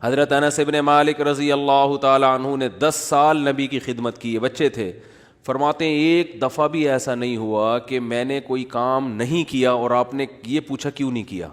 حضرت انس ابن مالک رضی اللہ تعالی عنہ نے 10 سال نبی کی خدمت کی ہے، بچے تھے. فرماتے ہیں ایک دفعہ بھی ایسا نہیں ہوا کہ میں نے کوئی کام نہیں کیا اور آپ نے یہ پوچھا کیوں نہیں کیا،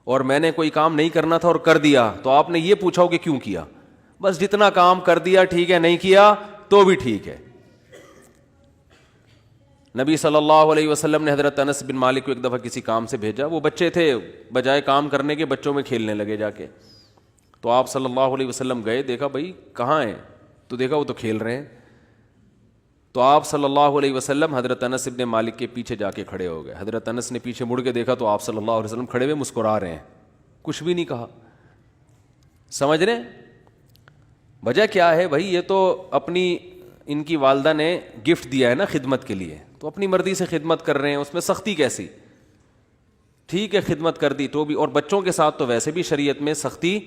اور میں نے کوئی کام نہیں کرنا تھا اور کر دیا تو آپ نے یہ پوچھا ہو کہ کیوں کیا. بس جتنا کام کر دیا ٹھیک ہے، نہیں کیا تو بھی ٹھیک ہے. نبی صلی اللہ علیہ وسلم نے حضرت انس بن مالک کو ایک دفعہ کسی کام سے بھیجا، وہ بچے تھے، بجائے کام کرنے کے بچوں میں کھیلنے لگے جا کے. تو آپ صلی اللہ علیہ وسلم گئے، دیکھا بھائی کہاں ہیں، تو دیکھا وہ تو کھیل رہے ہیں. تو آپ صلی اللہ علیہ وسلم حضرت انس بن مالک کے پیچھے جا کے کھڑے ہو گئے. حضرت انس نے پیچھے مڑ کے دیکھا تو آپ صلی اللہ علیہ وسلم کھڑے ہوئے مسکرا رہے ہیں، کچھ بھی نہیں کہا. سمجھ رہے ہیں وجہ کیا ہے بھائی؟ یہ تو اپنی ان کی والدہ نے گفٹ دیا ہے نا خدمت کے لیے، تو اپنی مرضی سے خدمت کر رہے ہیں، اس میں سختی کیسی؟ ٹھیک ہے خدمت کر دی تو بھی. اور بچوں کے ساتھ تو ویسے بھی شریعت میں سختی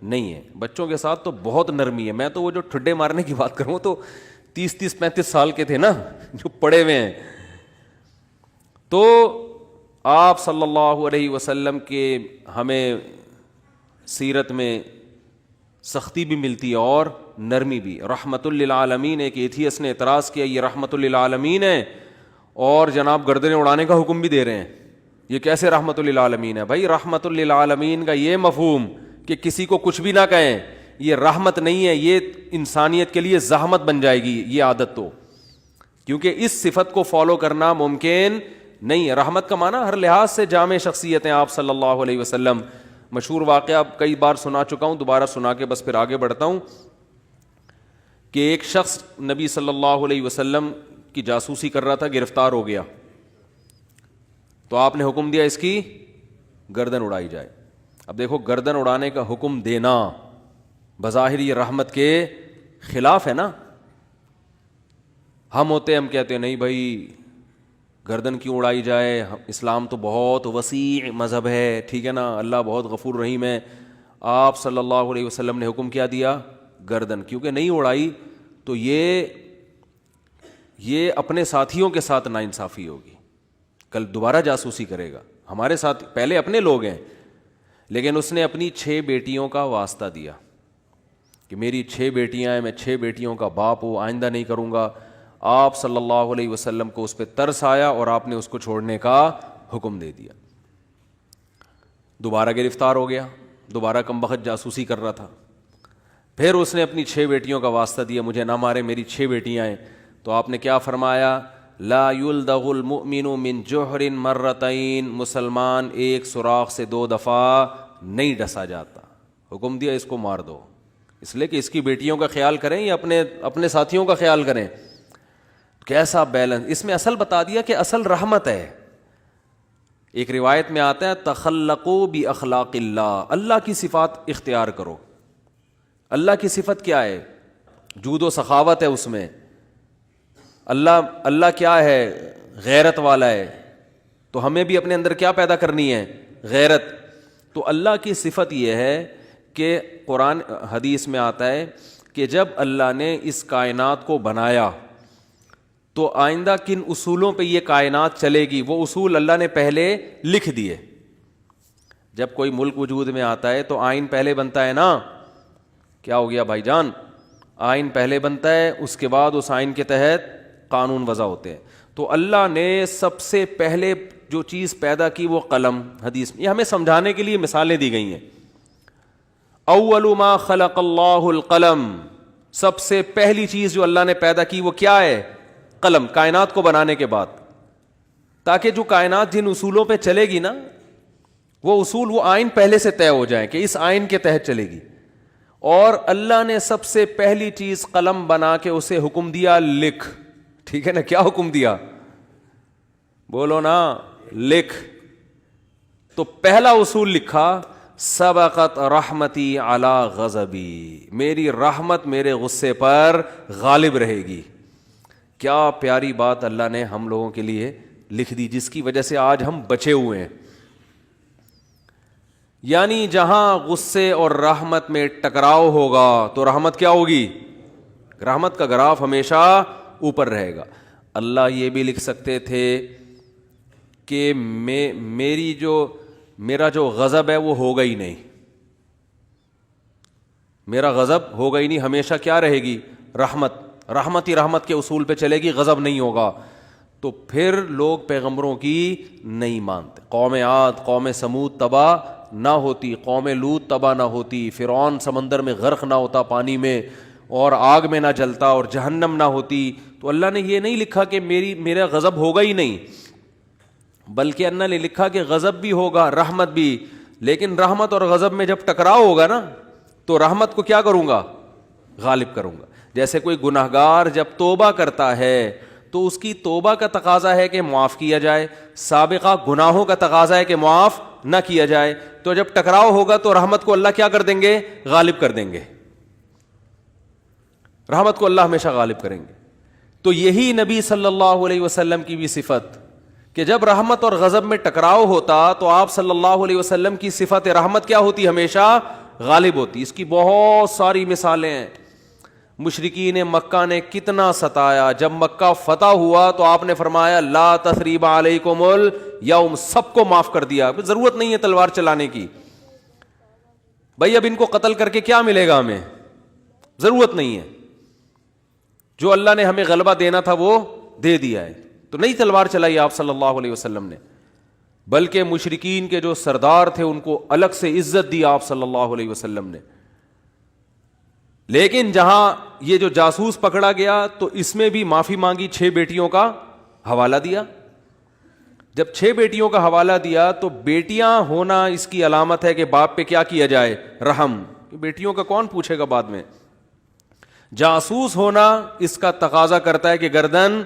نہیں ہے، بچوں کے ساتھ تو بہت نرمی ہے. میں تو وہ جو ٹھڈے مارنے کی بات کروں تو 30-35 سال کے تھے نا جو پڑے ہوئے ہیں. تو آپ صلی اللہ علیہ وسلم کے ہمیں سیرت میں سختی بھی ملتی ہے اور نرمی بھی. رحمت للعالمین، ایک ایتھیس نے اعتراض کیا یہ رحمت للعالمین ہے اور جناب گردنیں اڑانے کا حکم بھی دے رہے ہیں، یہ کیسے رحمت للعالمین ہے؟ بھائی رحمت للعالمین کا یہ مفہوم کہ کسی کو کچھ بھی نہ کہیں یہ رحمت نہیں ہے، یہ انسانیت کے لیے زحمت بن جائے گی یہ عادت. تو کیونکہ اس صفت کو فالو کرنا ممکن نہیں ہے. رحمت کا معنی ہر لحاظ سے جامع شخصیت ہیں آپ صلی اللہ علیہ وسلم. مشہور واقعہ کئی بار سنا چکا ہوں، دوبارہ سنا کے بس پھر آگے بڑھتا ہوں کہ ایک شخص نبی صلی اللہ علیہ وسلم کی جاسوسی کر رہا تھا، گرفتار ہو گیا. تو آپ نے حکم دیا اس کی گردن اڑائی جائے. اب دیکھو گردن اڑانے کا حکم دینا بظاہر یہ رحمت کے خلاف ہے نا. ہم کہتے ہیں نہیں بھائی گردن کیوں اڑائی جائے، اسلام تو بہت وسیع مذہب ہے، ٹھیک ہے نا، اللہ بہت غفور رحیم ہے. آپ صلی اللہ علیہ وسلم نے حکم کیا دیا؟ گردن. کیونکہ نہیں اڑائی تو یہ اپنے ساتھیوں کے ساتھ ناانصافی ہوگی، کل دوبارہ جاسوسی کرے گا. ہمارے ساتھ پہلے اپنے لوگ ہیں، لیکن اس نے اپنی 6 بیٹیوں کا واسطہ دیا کہ میری 6 بیٹیاں ہیں، میں 6 بیٹیوں کا باپ ہوں، آئندہ نہیں کروں گا. آپ صلی اللہ علیہ وسلم کو اس پہ ترس آیا اور آپ نے اس کو چھوڑنے کا حکم دے دیا. دوبارہ گرفتار ہو گیا، دوبارہ کمبخت جاسوسی کر رہا تھا. پھر اس نے اپنی 6 بیٹیوں کا واسطہ دیا مجھے نہ مارے، میری 6 بیٹیاں ہیں. تو آپ نے کیا فرمایا؟ لا یلدغ المؤمن من جوہر مرتین، مسلمان ایک سوراخ سے 2 دفعہ نہیں ڈسا جاتا. حکم دیا اس کو مار دو، اس لیے کہ اس کی بیٹیوں کا خیال کریں یا اپنے ساتھیوں کا خیال کریں. کیسا بیلنس اس میں اصل بتا دیا کہ اصل رحمت ہے. ایک روایت میں آتا ہے تخلقوا باخلاق اللہ، اللہ کی صفات اختیار کرو. اللہ کی صفت کیا ہے؟ جود و سخاوت ہے اس میں. اللہ کیا ہے؟ غیرت والا ہے. تو ہمیں بھی اپنے اندر کیا پیدا کرنی ہے؟ غیرت. تو اللہ کی صفت یہ ہے کہ قرآن حدیث میں آتا ہے کہ جب اللہ نے اس کائنات کو بنایا تو آئندہ کن اصولوں پہ یہ کائنات چلے گی وہ اصول اللہ نے پہلے لکھ دیے. جب کوئی ملک وجود میں آتا ہے تو آئین پہلے بنتا ہے نا. کیا ہو گیا بھائی جان؟ آئین پہلے بنتا ہے، اس کے بعد اس آئین کے تحت قانون وضع ہوتے ہیں. تو اللہ نے سب سے پہلے جو چیز پیدا کی وہ قلم. حدیث میں یہ ہمیں سمجھانے کے لیے مثالیں دی گئی ہیں. اول ما خلق اللہ القلم، سب سے پہلی چیز جو اللہ نے پیدا کی وہ کیا ہے؟ قلم. کائنات کو بنانے کے بعد، تاکہ جو کائنات جن اصولوں پہ چلے گی نا وہ اصول، وہ آئین پہلے سے طے ہو جائیں کہ اس آئین کے تحت چلے گی. اور اللہ نے سب سے پہلی چیز قلم بنا کے اسے حکم دیا لکھ. ٹھیک ہے نا؟ کیا حکم دیا؟ بولو نا، لکھ. تو پہلا اصول لکھا سبقت رحمتی علی غضبی، میری رحمت میرے غصے پر غالب رہے گی. کیا پیاری بات اللہ نے ہم لوگوں کے لیے لکھ دی، جس کی وجہ سے آج ہم بچے ہوئے ہیں. یعنی جہاں غصے اور رحمت میں ٹکراؤ ہوگا تو رحمت کیا ہوگی؟ رحمت کا گراف ہمیشہ اوپر رہے گا. اللہ یہ بھی لکھ سکتے تھے کہ میرا جو غضب ہے وہ ہوگا ہی نہیں. میرا غضب ہوگا ہی نہیں، ہمیشہ کیا رہے گی؟ رحمت، رحمت ہی رحمت کے اصول پہ چلے گی، غضب نہیں ہوگا. تو پھر لوگ پیغمبروں کی نہیں مانتے. قوم عاد، قوم سمود تباہ نہ ہوتی، قوم لوط تباہ نہ ہوتی، فرعون سمندر میں غرق نہ ہوتا پانی میں اور آگ میں نہ جلتا اور جہنم نہ ہوتی. تو اللہ نے یہ نہیں لکھا کہ میرا غضب ہوگا ہی نہیں، بلکہ اللہ نے لکھا کہ غضب بھی ہوگا، رحمت بھی. لیکن رحمت اور غضب میں جب ٹکراؤ ہوگا نا تو رحمت کو کیا کروں گا؟ غالب کروں گا. جیسے کوئی گناہگار جب توبہ کرتا ہے تو اس کی توبہ کا تقاضا ہے کہ معاف کیا جائے، سابقہ گناہوں کا تقاضا ہے کہ معاف نہ کیا جائے. تو جب ٹکراؤ ہوگا تو رحمت کو اللہ کیا کر دیں گے؟ غالب کر دیں گے. رحمت کو اللہ ہمیشہ غالب کریں گے. تو یہی نبی صلی اللہ علیہ وسلم کی بھی صفت کہ جب رحمت اور غضب میں ٹکراؤ ہوتا تو آپ صلی اللہ علیہ وسلم کی صفت رحمت کیا ہوتی؟ ہمیشہ غالب ہوتی. اس کی بہت ساری مثالیں ہیں. مشرکین مکہ نے کتنا ستایا، جب مکہ فتح ہوا تو آپ نے فرمایا لا تثریب علیکم الیوم، سب کو معاف کر دیا، ضرورت نہیں ہے تلوار چلانے کی. بھائی اب ان کو قتل کر کے کیا ملے گا؟ ہمیں ضرورت نہیں ہے، جو اللہ نے ہمیں غلبہ دینا تھا وہ دے دیا ہے. تو نہیں تلوار چلائی آپ صلی اللہ علیہ وسلم نے، بلکہ مشرکین کے جو سردار تھے ان کو الگ سے عزت دی آپ صلی اللہ علیہ وسلم نے. لیکن جہاں یہ جو جاسوس پکڑا گیا تو اس میں بھی معافی مانگی، 6 بیٹیوں کا حوالہ دیا. جب 6 بیٹیوں کا حوالہ دیا تو بیٹیاں ہونا اس کی علامت ہے کہ باپ پہ کیا کیا جائے؟ رحم. بیٹیوں کا کون پوچھے گا بعد میں؟ جاسوس ہونا اس کا تقاضا کرتا ہے کہ گردن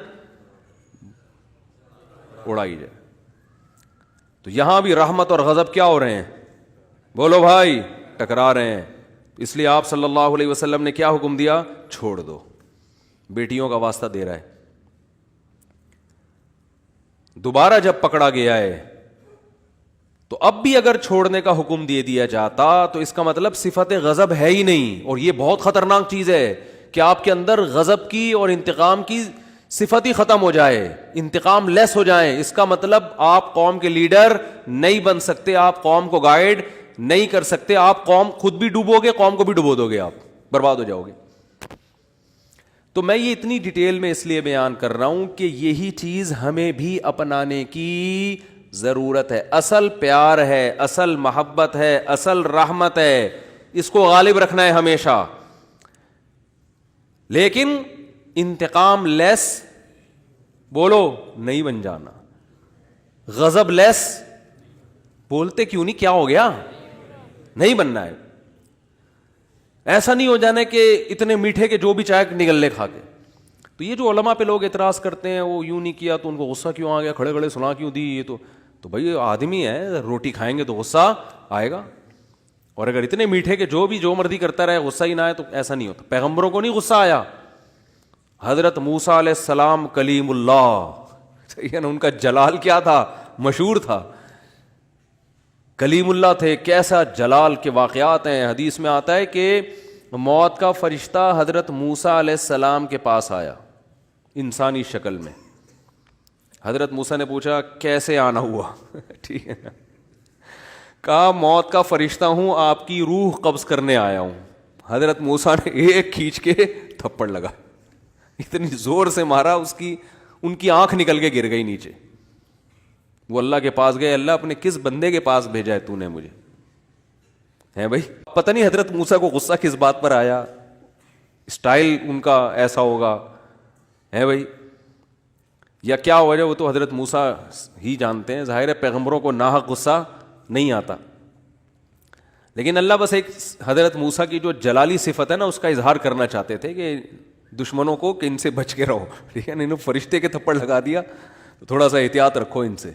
اڑائی جائے. تو یہاں بھی رحمت اور غضب کیا ہو رہے ہیں؟ بولو بھائی، ٹکرا رہے ہیں. اس لیے آپ صلی اللہ علیہ وسلم نے کیا حکم دیا؟ چھوڑ دو. بیٹیوں کا واسطہ دے رہا ہے. دوبارہ جب پکڑا گیا ہے تو اب بھی اگر چھوڑنے کا حکم دے دیا جاتا تو اس کا مطلب صفت غضب ہے ہی نہیں. اور یہ بہت خطرناک چیز ہے کہ آپ کے اندر غضب کی اور انتقام کی صفت ہی ختم ہو جائے، انتقام لیس ہو جائیں. اس کا مطلب آپ قوم کے لیڈر نہیں بن سکتے، آپ قوم کو گائیڈ نہیں کر سکتے، آپ قوم خود بھی ڈوبو گے، قوم کو بھی ڈبو دو گے، آپ برباد ہو جاؤ گے. تو میں یہ اتنی ڈیٹیل میں اس لیے بیان کر رہا ہوں کہ یہی چیز ہمیں بھی اپنانے کی ضرورت ہے. اصل پیار ہے، اصل محبت ہے، اصل رحمت ہے، اس کو غالب رکھنا ہے ہمیشہ. لیکن انتقام لیس بولو نہیں بن جانا، غضب لیس بولتے کیوں نہیں، کیا ہو گیا؟ نہیں بننا ہے. ایسا نہیں ہو جانا کہ اتنے میٹھے کے جو بھی چائے نگل لے کھا کے. تو یہ جو علماء پہ لوگ اعتراض کرتے ہیں وہ یوں نہیں کیا تو ان کو غصہ کیوں آ گیا، کھڑے کھڑے سنا کیوں دی، یہ تو بھائی آدمی ہے، روٹی کھائیں گے تو غصہ آئے گا. اور اگر اتنے میٹھے کہ جو بھی جو مرضی کرتا رہے غصہ ہی نہ آئے تو ایسا نہیں ہوتا. پیغمبروں کو نہیں غصہ آیا. حضرت موسیٰ علیہ السلام کلیم اللہ، صحیح ہے نا، ان کا جلال کیا تھا؟ مشہور تھا، کلیم اللہ تھے. کیسا جلال کے واقعات ہیں. حدیث میں آتا ہے کہ موت کا فرشتہ حضرت موسیٰ علیہ السلام کے پاس آیا انسانی شکل میں. حضرت موسیٰ نے پوچھا کیسے آنا ہوا؟ ٹھیک ہے، کہا موت کا فرشتہ ہوں، آپ کی روح قبض کرنے آیا ہوں. حضرت موسیٰ نے ایک کھینچ کے تھپڑ لگا، اتنی زور سے مارا ان کی آنکھ نکل کے گر گئی نیچے. وہ اللہ کے پاس گئے، اللہ اپنے کس بندے کے پاس بھیجا ہے تو نے مجھے؟ ہے بھائی، پتہ نہیں حضرت موسیٰ کو غصہ کس بات پر آیا، اسٹائل ان کا ایسا ہوگا، ہے بھائی، یا کیا وجہ وہ تو حضرت موسیٰ ہی جانتے ہیں. ظاہر ہے پیغمبروں کو ناحق غصہ نہیں آتا، لیکن اللہ بس ایک حضرت موسیٰ کی جو جلالی صفت ہے نا اس کا اظہار کرنا چاہتے تھے کہ دشمنوں کو کہ ان سے بچ کے رہو. ٹھیک ہے نا، انہوں فرشتے کے تھپڑ لگا دیا تو تھوڑا سا احتیاط رکھو ان سے.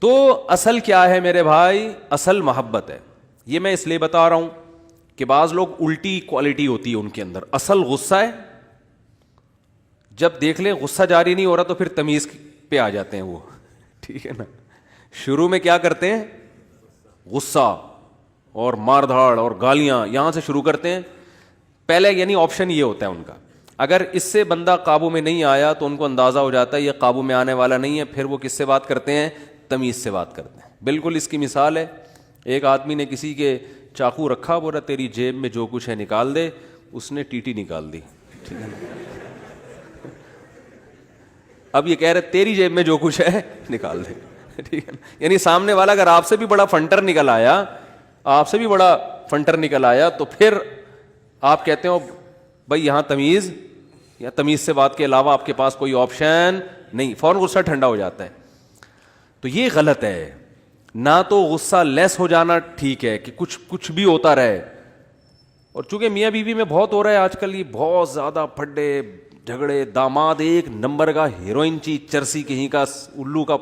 تو اصل کیا ہے میرے بھائی؟ اصل محبت ہے. یہ میں اس لیے بتا رہا ہوں کہ بعض لوگ الٹی کوالٹی ہوتی ہے ان کے اندر. اصل غصہ ہے، جب دیکھ لیں غصہ جاری نہیں ہو رہا تو پھر تمیز پہ آ جاتے ہیں وہ. ٹھیک ہے نا، شروع میں کیا کرتے ہیں؟ غصہ اور مار دھاڑ اور گالیاں یہاں سے شروع کرتے ہیں پہلے. یعنی آپشن یہ ہوتا ہے ان کا، اگر اس سے بندہ قابو میں نہیں آیا تو ان کو اندازہ ہو جاتا ہے یہ قابو میں آنے والا نہیں ہے، پھر وہ کس سے بات کرتے ہیں؟ تمیز سے بات کرتے ہیں. بالکل اس کی مثال ہے، ایک آدمی نے کسی کے چاقو رکھا, بولا تیری جیب میں جو کچھ ہے نکال دے. اس نے ٹی نکال دی. ٹھیک ہے نا, اب یہ کہہ رہے تیری جیب میں جو کچھ ہے نکال دے. ٹھیک ہے نا, یعنی سامنے والا اگر آپ سے بھی بڑا فنٹر نکل آیا, آپ سے بھی بڑا فنٹر نکل آیا, تو پھر آپ کہتے ہو بھائی یہاں تمیز, یا تمیز سے بات کے علاوہ آپ کے پاس کوئی آپشن نہیں, فوراً غصہ ٹھنڈا ہو جاتا ہے. تو یہ غلط ہے. نہ تو غصہ لیس ہو جانا ٹھیک ہے کہ کچھ بھی ہوتا رہے, اور چونکہ میاں بیوی میں بہت ہو رہا ہے آج کل, یہ بہت زیادہ پھڈے جھگڑے, داماد ایک نمبر کا ہیروئن چی چرسی کہیں کا الو کا,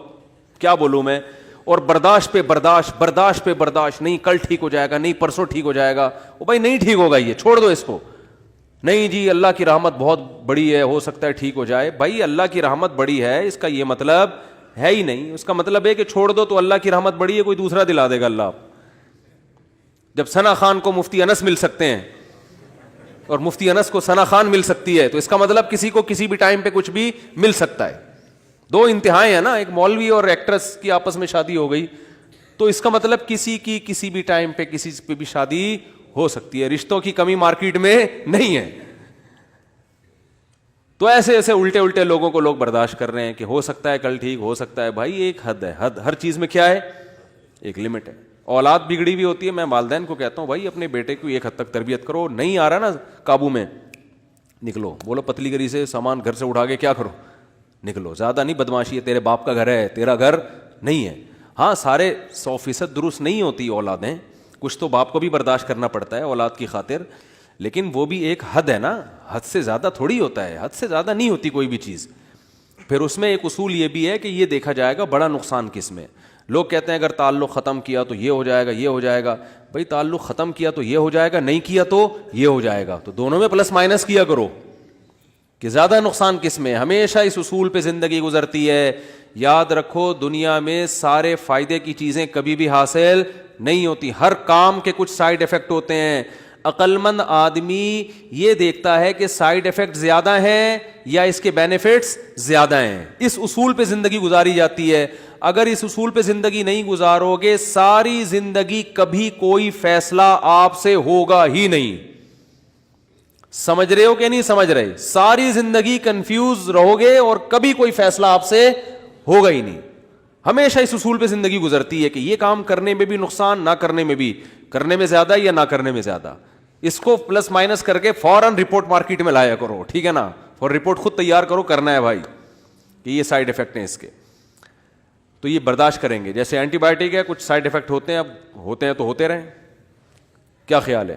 کیا بولوں میں, اور برداشت پہ برداشت, نہیں کل ٹھیک ہو جائے گا, نہیں پرسوں ٹھیک ہو جائے گا. وہ بھائی نہیں ٹھیک ہوگا, یہ چھوڑ دو اس کو. نہیں جی اللہ کی رحمت بہت بڑی ہے, ہو سکتا ہے ٹھیک ہو جائے. بھائی اللہ کی رحمت بڑی ہے اس کا یہ مطلب ہے ہی نہیں. اس کا مطلب ہے کہ چھوڑ دو تو اللہ کی رحمت بڑی ہے, کوئی دوسرا دلا دے گا اللہ. جب ثنا خان کو مفتی انس مل سکتے ہیں اور مفتی انس کو ثنا خان مل سکتی ہے, تو اس کا مطلب کسی کو کسی بھی ٹائم پہ کچھ بھی مل سکتا ہے. دو انتہائیں ہیں نا, ایک مولوی اور ایکٹریس کی آپس میں شادی ہو گئی, تو اس کا مطلب کسی کی کسی بھی ٹائم پہ کسی پہ بھی شادی ہو سکتی ہے. رشتوں کی کمی مارکیٹ میں نہیں ہے. تو ایسے ایسے الٹے لوگوں کو لوگ برداشت کر رہے ہیں کہ ہو سکتا ہے کل ٹھیک ہو سکتا ہے. بھائی ایک حد ہے, حد ہر چیز میں کیا ہے, ایک لمٹ ہے. اولاد بگڑی ہوئی ہوتی ہے, میں والدین کو کہتا ہوں بھائی اپنے بیٹے کو ایک حد تک تربیت کرو, نہیں آ رہا نا قابو میں, نکلو. بولو پتلی گری سے سامان گھر سے اٹھا کے کیا کرو, نکلو. زیادہ نہیں بدماشی ہے, تیرے باپ کا گھر ہے, تیرا گھر نہیں ہے. ہاں سارے 100% درست نہیں ہوتی اولادیں, کچھ تو باپ کو بھی برداشت کرنا پڑتا ہے اولاد کی خاطر, لیکن وہ بھی ایک حد ہے نا, حد سے زیادہ تھوڑی ہوتا ہے, حد سے زیادہ نہیں ہوتی کوئی بھی چیز. پھر اس میں ایک اصول یہ بھی ہے کہ یہ دیکھا جائے گا بڑا نقصان کس میں. لوگ کہتے ہیں اگر تعلق ختم کیا تو یہ ہو جائے گا, یہ ہو جائے گا. بھائی تعلق ختم کیا تو یہ ہو جائے گا, نہیں کیا تو یہ ہو جائے گا. تو دونوں میں پلس مائنس کیا کرو کہ زیادہ نقصان کس میں. ہمیشہ اس اصول پہ زندگی گزرتی ہے. یاد رکھو دنیا میں سارے فائدے کی چیزیں کبھی بھی حاصل نہیں ہوتی, ہر کام کے کچھ سائیڈ افیکٹ ہوتے ہیں. عقل مند آدمی یہ دیکھتا ہے کہ سائیڈ افیکٹ زیادہ ہیں یا اس کے بینیفٹس زیادہ ہیں. اس اصول پہ زندگی گزاری جاتی ہے. اگر اس اصول پہ زندگی نہیں گزارو گے, ساری زندگی کبھی کوئی فیصلہ آپ سے ہوگا ہی نہیں. سمجھ رہے ہو کہ نہیں سمجھ رہے؟ ساری زندگی کنفیوز رہو گے اور کبھی کوئی فیصلہ آپ سے ہوگا ہی نہیں. ہمیشہ اس اصول پہ زندگی گزرتی ہے کہ یہ کام کرنے میں بھی نقصان, نہ کرنے میں بھی, کرنے میں زیادہ یا نہ کرنے میں زیادہ. اس کو پلس مائنس کر کے فوراً رپورٹ مارکیٹ میں لایا کرو, ٹھیک ہے نا, اور رپورٹ خود تیار کرو, کرنا ہے بھائی کہ یہ سائیڈ افیکٹ ہیں اس کے, تو یہ برداشت کریں گے. جیسے اینٹی بایوٹک ہے, کچھ سائیڈ افیکٹ ہوتے ہیں, اب ہوتے ہیں تو ہوتے رہیں. کیا خیال ہے؟